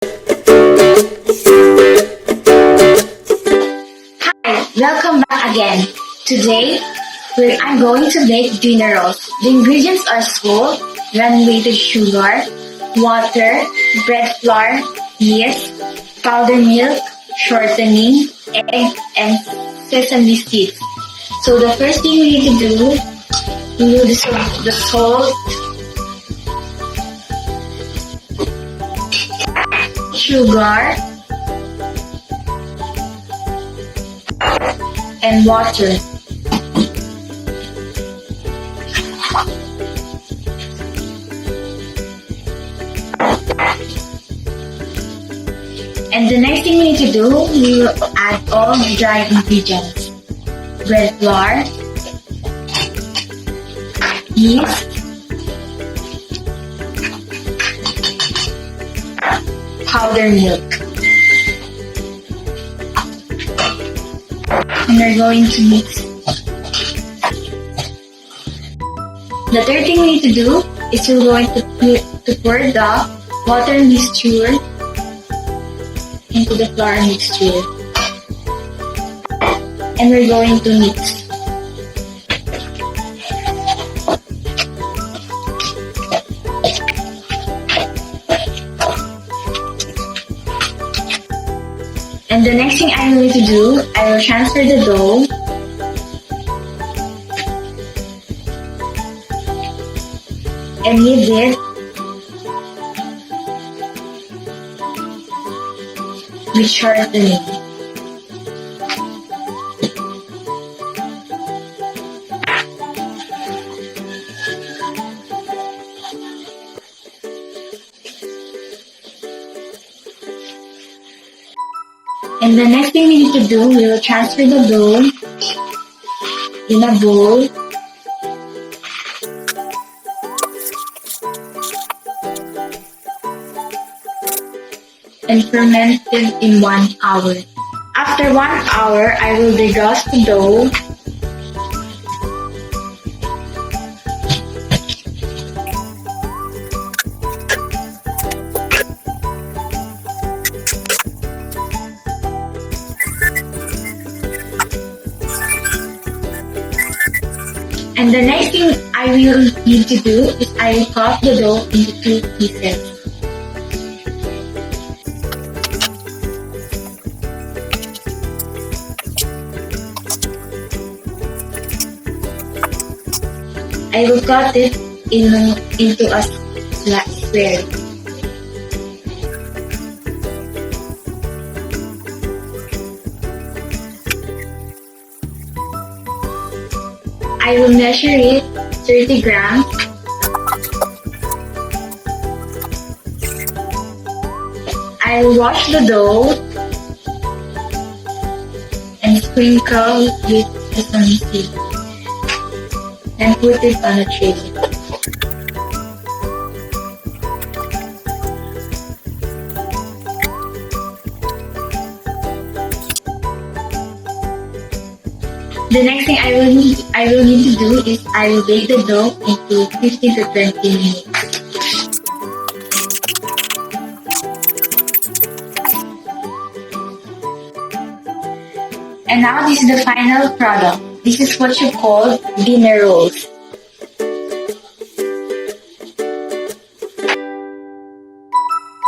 Hi, welcome back again. Today, I'm going to make dinner rolls. The ingredients are salt, granulated sugar, water, bread flour, yeast, powdered milk, shortening, egg, and sesame seeds. So the first thing we need to do, we will dissolve the salt, sugar, and water. And the next thing we need to do, we will add all the dry ingredients. Bread flour, yeast, powdered milk. And we're going to mix. The third thing we need to do is we're going to pour the water mixture into the flour mixture. And we're going to mix. And the next thing I'm going to do, I will transfer the dough and knead it with shortening. And the next thing we need to do, we will transfer the dough in a bowl and ferment it in 1 hour. After 1 hour, I will degauss the dough and the next thing I will need to do is I will cut the dough into 2 pieces. I will cut it into a square. I will measure it 30 grams. I will wash the dough and sprinkle with sesame seeds and put it on a tray. The next thing I will need to do is I will bake the dough into 15 to 20 minutes. And now this is the final product. This is what you call dinner rolls.